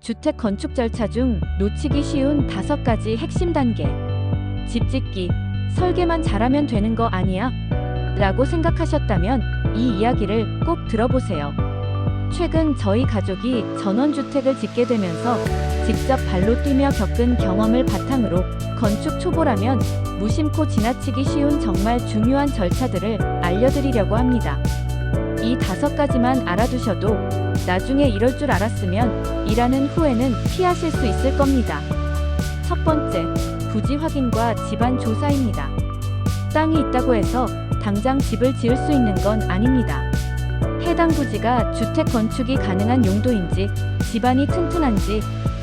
주택 건축 절차 중 놓치기 쉬운 5가지 핵심 단계. 집 짓기, 설계만 잘하면 되는 거 아니야? 라고 생각하셨다면 이 이야기를 꼭 들어보세요. 최근 저희 가족이 전원주택을 짓게 되면서 직접 발로 뛰며 겪은 경험을 바탕으로 건축 초보라면 무심코 지나치기 쉬운 정말 중요한 절차들을 알려드리려고 합니다. 이 5가지만 알아두셔도 나중에 이럴 줄 알았으면 일하는 후에는 피하실 수 있을 겁니다. 첫 번째, 부지 확인과 집안 조사입니다. 땅이 있다고 해서 당장 집을 지을 수 있는 건 아닙니다. 해당 부지가 주택 건축이 가능한 용도인지, 집안이 튼튼한지,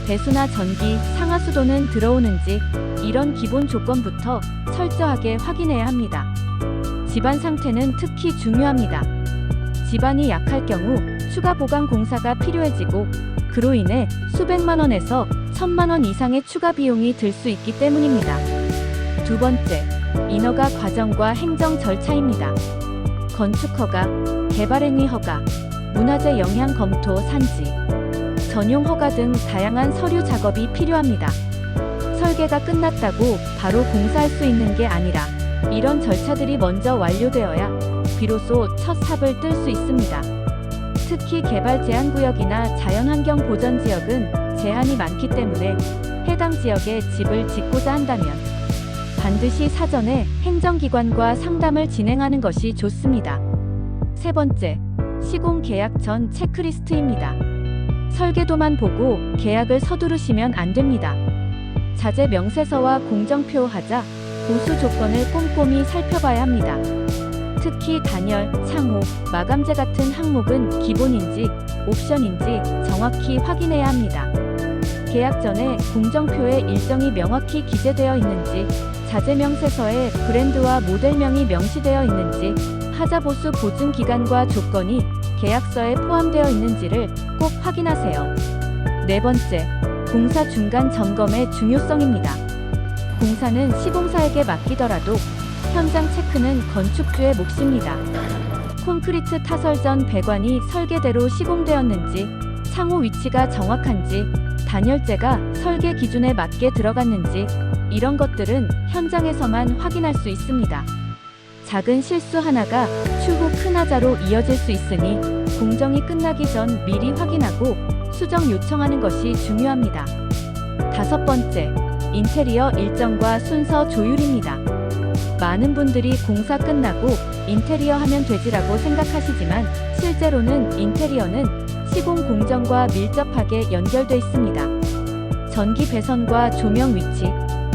배수나 전기, 상하수도는 들어오는지 이런 기본 조건부터 철저하게 확인해야 합니다. 집안 상태는 특히 중요합니다. 집안이 약할 경우 추가 보강 공사가 필요해지고 그로 인해 수백만 원에서 1,000만 원 이상의 추가 비용이 들 수 있기 때문입니다. 두 번째, 인허가 과정과 행정 절차입니다. 건축허가, 개발행위 허가, 문화재 영향 검토 산지, 전용 허가 등 다양한 서류 작업이 필요합니다. 설계가 끝났다고 바로 공사할 수 있는 게 아니라 이런 절차들이 먼저 완료되어야 비로소 첫 삽을 뜰 수 있습니다. 특히 개발 제한 구역이나 자연환경 보전 지역은 제한이 많기 때문에 해당 지역에 집을 짓고자 한다면 반드시 사전에 행정기관과 상담을 진행하는 것이 좋습니다. 세 번째, 시공 계약 전 체크리스트입니다. 설계도만 보고 계약을 서두르시면 안 됩니다. 자재 명세서와 공정표 하자, 보수 조건을 꼼꼼히 살펴봐야 합니다. 특히 단열, 창호, 마감재 같은 항목은 기본인지 옵션인지 정확히 확인해야 합니다. 계약 전에 공정표에 일정이 명확히 기재되어 있는지, 자재 명세서에 브랜드와 모델명이 명시되어 있는지, 하자 보수 보증 기간과 조건이 계약서에 포함되어 있는지를 꼭 확인하세요. 네 번째, 공사 중간 점검의 중요성입니다. 공사는 시공사에게 맡기더라도 현장 체크는 건축주의 몫입니다. 콘크리트 타설 전 배관이 설계대로 시공되었는지, 창호 위치가 정확한지, 단열재가 설계 기준에 맞게 들어갔는지 이런 것들은 현장에서만 확인할 수 있습니다. 작은 실수 하나가 추후 큰 하자로 이어질 수 있으니 공정이 끝나기 전 미리 확인하고 수정 요청하는 것이 중요합니다. 다섯 번째, 인테리어 일정과 순서 조율입니다. 많은 분들이 공사 끝나고 인테리어 하면 되지라고 생각하시지만 실제로는 인테리어는 시공 공정과 밀접하게 연결돼 있습니다. 전기 배선과 조명 위치,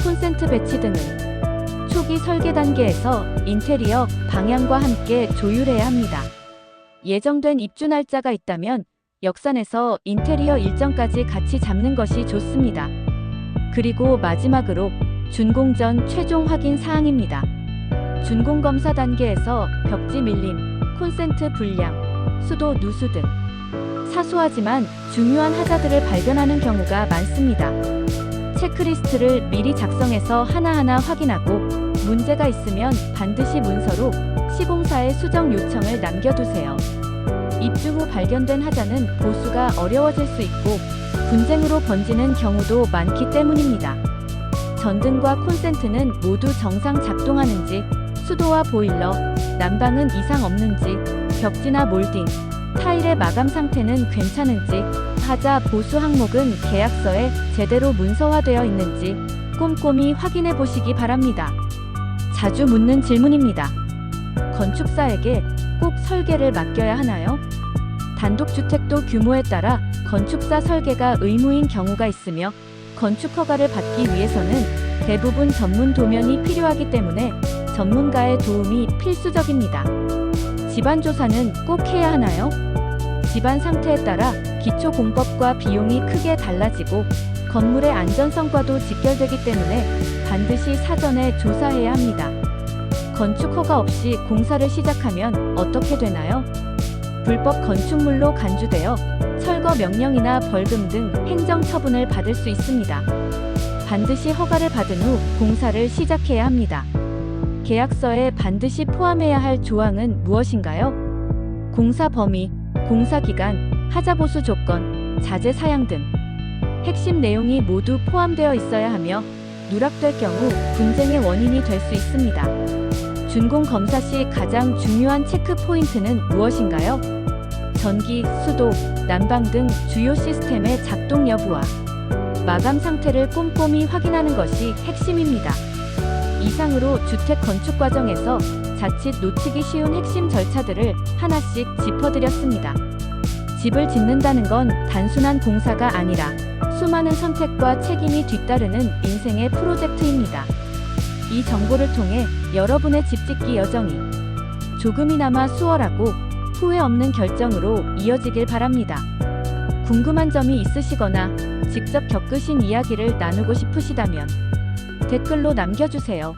콘센트 배치 등은 초기 설계 단계에서 인테리어 방향과 함께 조율해야 합니다. 예정된 입주 날짜가 있다면 역산해서 인테리어 일정까지 같이 잡는 것이 좋습니다. 그리고 마지막으로 준공 전 최종 확인 사항입니다. 준공 검사 단계에서 벽지 밀림, 콘센트 불량, 수도 누수 등 사소하지만 중요한 하자들을 발견하는 경우가 많습니다. 체크리스트를 미리 작성해서 하나하나 확인하고 문제가 있으면 반드시 문서로 시공사에 수정 요청을 남겨두세요. 입주 후 발견된 하자는 보수가 어려워질 수 있고 분쟁으로 번지는 경우도 많기 때문입니다. 전등과 콘센트는 모두 정상 작동하는지, 수도와 보일러, 난방은 이상 없는지, 벽지나 몰딩, 타일의 마감 상태는 괜찮은지, 하자 보수 항목은 계약서에 제대로 문서화되어 있는지 꼼꼼히 확인해 보시기 바랍니다. 자주 묻는 질문입니다. 건축사에게 꼭 설계를 맡겨야 하나요? 단독주택도 규모에 따라 건축사 설계가 의무인 경우가 있으며 건축허가를 받기 위해서는 대부분 전문 도면이 필요하기 때문에 전문가의 도움이 필수적입니다. 집안 조사는 꼭 해야 하나요? 집안 상태에 따라 기초 공법과 비용이 크게 달라지고 건물의 안전성과도 직결되기 때문에 반드시 사전에 조사해야 합니다. 건축허가 없이 공사를 시작하면 어떻게 되나요? 불법 건축물로 간주되어 철거 명령이나 벌금 등 행정처분을 받을 수 있습니다. 반드시 허가를 받은 후 공사를 시작해야 합니다. 계약서에 반드시 포함해야 할 조항은 무엇인가요? 공사 범위, 공사 기간, 하자 보수 조건, 자재 사양 등 핵심 내용이 모두 포함되어 있어야 하며 누락될 경우 분쟁의 원인이 될 수 있습니다. 준공 검사 시 가장 중요한 체크 포인트는 무엇인가요? 전기, 수도, 난방 등 주요 시스템의 작동 여부와 마감 상태를 꼼꼼히 확인하는 것이 핵심입니다. 이상으로 주택 건축 과정에서 자칫 놓치기 쉬운 핵심 절차들을 하나씩 짚어드렸습니다. 집을 짓는다는 건 단순한 공사가 아니라 수많은 선택과 책임이 뒤따르는 인생의 프로젝트입니다. 이 정보를 통해 여러분의 집짓기 여정이 조금이나마 수월하고 후회 없는 결정으로 이어지길 바랍니다. 궁금한 점이 있으시거나 직접 겪으신 이야기를 나누고 싶으시다면 댓글로 남겨주세요.